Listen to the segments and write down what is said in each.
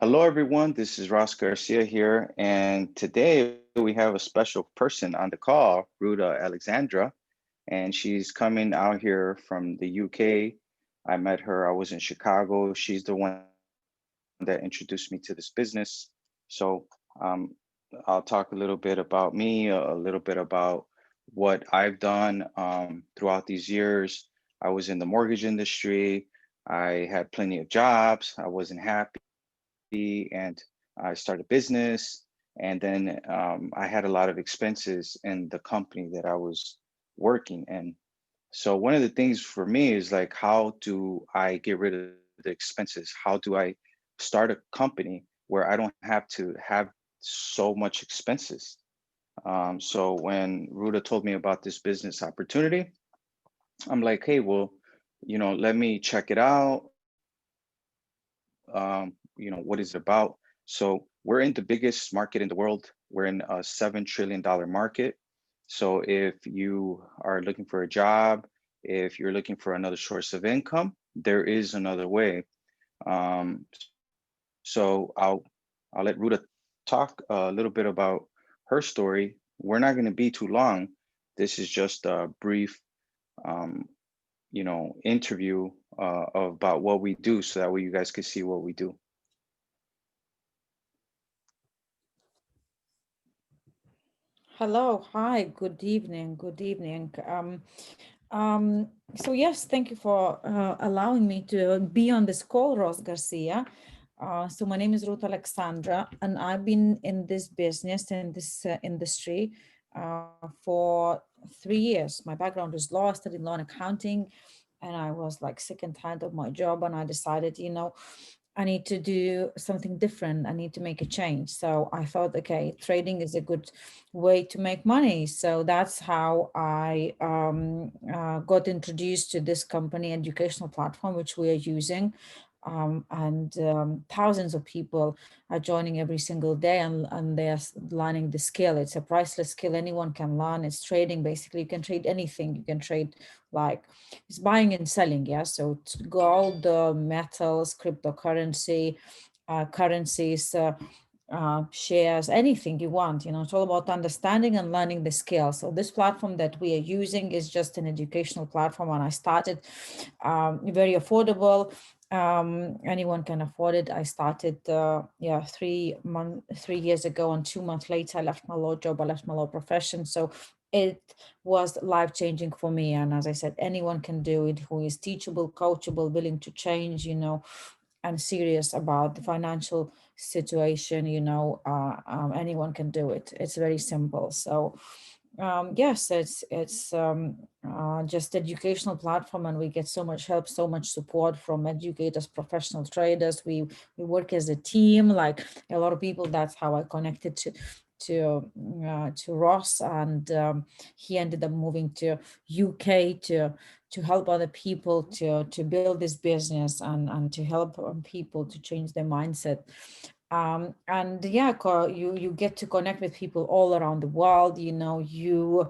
Hello, everyone. This is Ross Garcia here, and today we have a special person on the call, Ruta Alexandra, and she's coming out here from the UK. I met her, I was in Chicago. She's the one that introduced me to this business. So um, I'll talk a little bit about me, a little bit about what I've done throughout these years. I was in the mortgage industry. I had plenty of jobs. I wasn't happy and I started a business. And then I had a lot of expenses in the company that I was working in. So one of the things for me is like, how do I get rid of the expenses? How do I start a company where I don't have to have so much expenses? So when Ruda told me about this business opportunity, I'm like, hey, well, let me check it out. What is it about? So we're in the biggest market in the world. We're in a $7 trillion market. So if you are looking for a job, if you're looking for another source of income, there is another way. Um, so I'll let Ruta talk a little bit about her story. We're not going to be too long. This is just a brief, um, interview about what we do, so that way you guys can see what we do. Hello, hi, good evening, good evening. So yes, thank you for allowing me to be on this call, Ros Garcia. So my name is Ruth Alexandra, and I've been in this business, in this industry for 3 years. My background is law, I studied law and accounting, and I was like sick and tired of my job, and I decided, I need to do something different. I need to make a change. So I thought, okay, trading is a good way to make money. So that's how I got introduced to this company educational platform, which we are using. And thousands of people are joining every single day, and they're learning the skill. It's a priceless skill. Anyone can learn. It's trading. Basically, you can trade anything. You can trade like it's buying and selling. Yeah. So it's gold, metals, cryptocurrency, currencies, shares, anything you want. It's all about understanding and learning the skills. So this platform that we are using is just an educational platform, and I started very affordable. Anyone can afford it. I started, 3 years ago, and 2 months later, I left my law job. I left my law profession. So it was life changing for me. And as I said, anyone can do it who is teachable, coachable, willing to change, and serious about the financial situation. Anyone can do it. It's very simple. So yes, it's just educational platform, and we get so much help, so much support from educators, professional traders. We work as a team, like a lot of people. That's how I connected to Ross, and he ended up moving to UK to help other people to build this business, and to help people to change their mindset. And yeah, you get to connect with people all around the world. You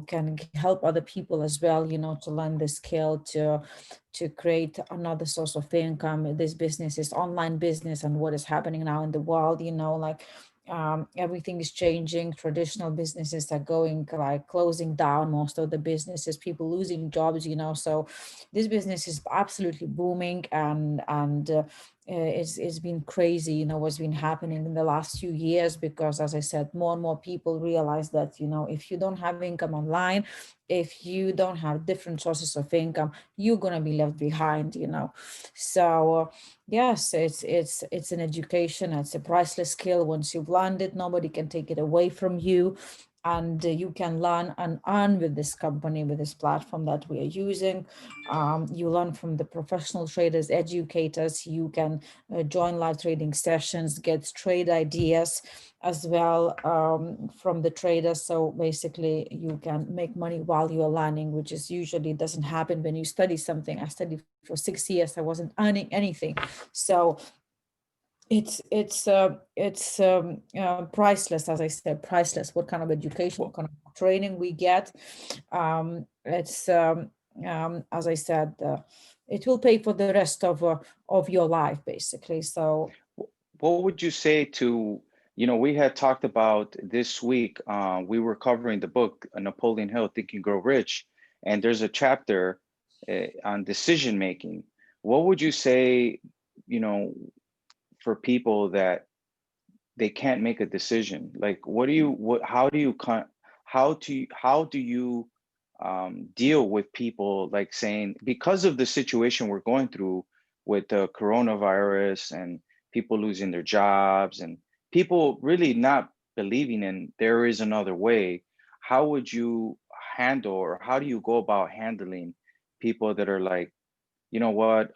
can help other people as well, to learn the skill to create another source of income. This business is online business, and what is happening now in the world, like everything is changing. Traditional businesses are going like closing down, most of the businesses, people losing jobs, so this business is absolutely booming. And it's been crazy, what's been happening in the last few years, because as I said, more and more people realize that, if you don't have income online, if you don't have different sources of income, you're going to be left behind. So yes, it's an education. It's a priceless skill. Once you've learned it, nobody can take it away from you. And you can learn and earn with this company, with this platform that we are using. You learn from the professional traders, educators. You can join live trading sessions, get trade ideas as well from the traders. So basically, you can make money while you're learning, which is usually doesn't happen when you study something. I studied for 6 years. I wasn't earning anything. So it's priceless, as I said, priceless. What kind of education, what kind of training we get. It's as I said, it will pay for the rest of your life, basically. So What would you say to, we had talked about this week, we were covering the book Napoleon Hill, Think and Grow Rich, and there's a chapter on decision making. What would you say, for people that they can't make a decision? Like, how do you deal with people like saying, because of the situation we're going through with the coronavirus and people losing their jobs and people really not believing in there is another way, how would you handle, or how do you go about handling people that are like, you know what,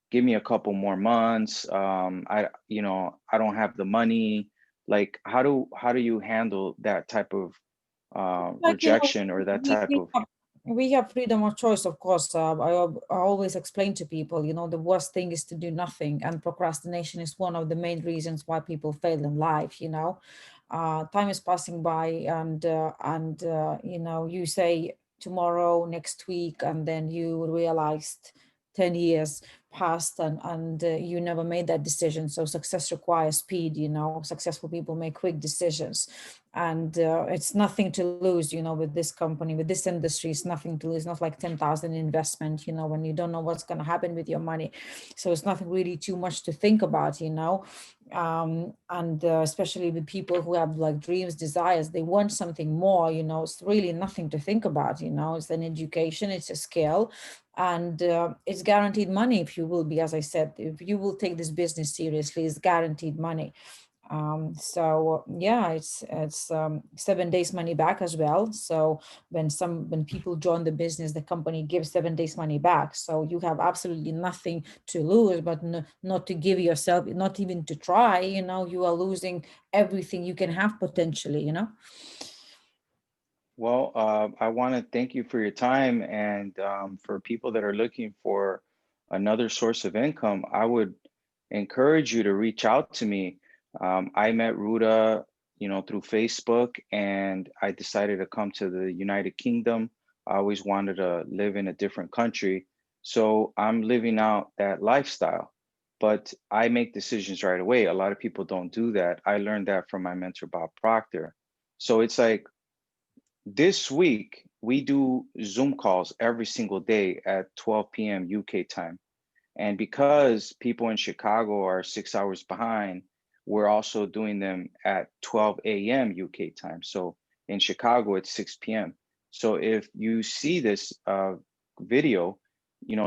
give me a couple more months. I don't have the money. Like, how do you handle that type of like, rejection or that we, type we of? have, we have freedom of choice, of course. I always explain to people, the worst thing is to do nothing, and procrastination is one of the main reasons why people fail in life. Time is passing by, and you say tomorrow, next week, and then you realized 10 years passed, and you never made that decision. So success requires speed. Successful people make quick decisions, and it's nothing to lose. With this company, with this industry, it's nothing to lose. Not like 10,000 investment, when you don't know what's going to happen with your money. So it's nothing really too much to think about. And especially with people who have like dreams, desires, they want something more. It's really nothing to think about. It's an education, it's a skill, and it's guaranteed money. If you will be, as I said, if you will take this business seriously, it's guaranteed money. So yeah, it's 7 days money back as well. So when people join the business, the company gives 7 days money back. So you have absolutely nothing to lose, but not to give yourself, not even to try. You are losing everything you can have potentially. Well, I want to thank you for your time, and for people that are looking for another source of income, I would encourage you to reach out to me. I met Ruta, through Facebook, and I decided to come to the United Kingdom. I always wanted to live in a different country, so I'm living out that lifestyle. But I make decisions right away. A lot of people don't do that. I learned that from my mentor, Bob Proctor. So it's like, this week, we do Zoom calls every single day at 12 p.m. UK time. And because people in Chicago are 6 hours behind, we're also doing them at 12 a.m. UK time. So in Chicago, it's 6 p.m. So if you see this video,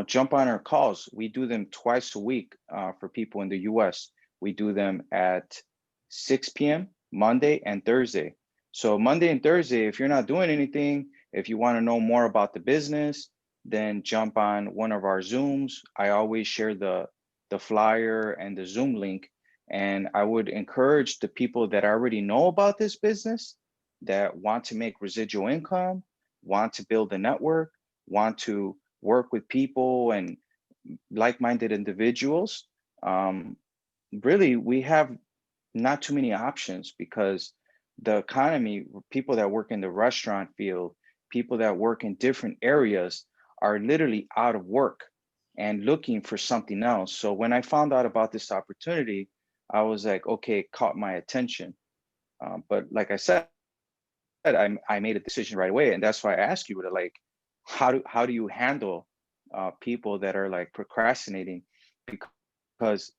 jump on our calls. We do them twice a week for people in the US. We do them at 6 p.m. Monday and Thursday. So Monday and Thursday, if you're not doing anything, if you want to know more about the business, then jump on one of our Zooms. I always share the flyer and the Zoom link. And I would encourage the people that already know about this business, that want to make residual income, want to build a network, want to work with people and like-minded individuals. Really, we have not too many options, because the economy, people that work in the restaurant field, people that work in different areas are literally out of work and looking for something else. So when I found out about this opportunity, I was like, okay, it caught my attention. But like I said, I made a decision right away. And that's why I asked you to, like, how do you handle people that are like procrastinating? Because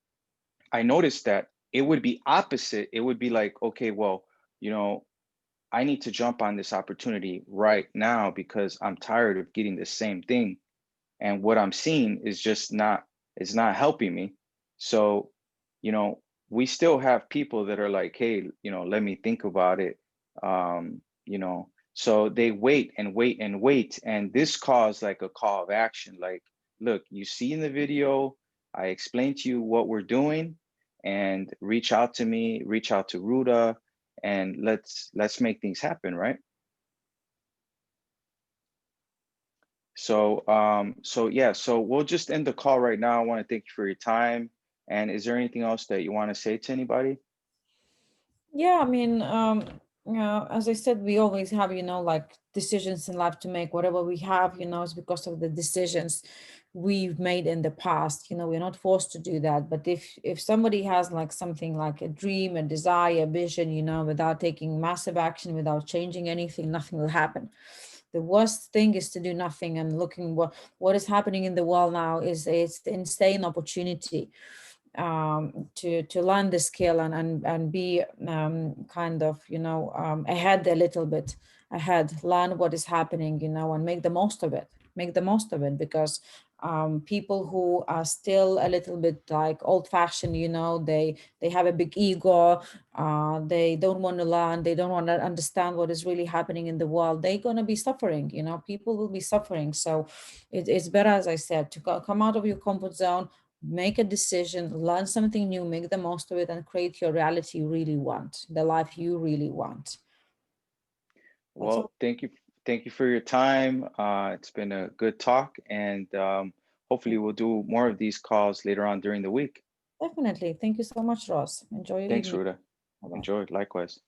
I noticed that it would be opposite. It would be like, okay, well, you know, I need to jump on this opportunity right now because I'm tired of getting the same thing. And what I'm seeing is just not, it's not helping me. So, you know, we still have people that are like, hey, let me think about it. So they wait and wait and wait. And this caused like a call of action. Like, look, you see in the video, I explained to you what we're doing, and reach out to me, reach out to Ruta, and let's make things happen, right? So yeah, so we'll just end the call right now. I want to thank you for your time. And is there anything else that you want to say to anybody? Yeah, I mean, as I said, we always have, like decisions in life to make. Whatever we have, it's because of the decisions. we've made in the past. You know, we're not forced to do that. But if somebody has like something like a dream, a desire, a vision, you know, without taking massive action, without changing anything, nothing will happen. The worst thing is to do nothing and looking what is happening in the world now is it's insane opportunity to learn the skill and be kind of, you know, ahead a little bit ahead, learn what is happening, you know, and make the most of it. Make the most of it, because people who are still a little bit like old fashioned, you know, they have a big ego, they don't want to learn, they don't want to understand what is really happening in the world. They're going to be suffering, you know, people will be suffering. So it's better, as I said, to come out of your comfort zone, make a decision, learn something new, make the most of it, and create your reality you really want, the life you really want. That's all. Well, thank you for your time. It's been a good talk, and hopefully we'll do more of these calls later on during the week. Definitely. Thank you so much, Ross. Enjoy your Thanks, evening. Ruda. Bye-bye. Enjoy. Likewise.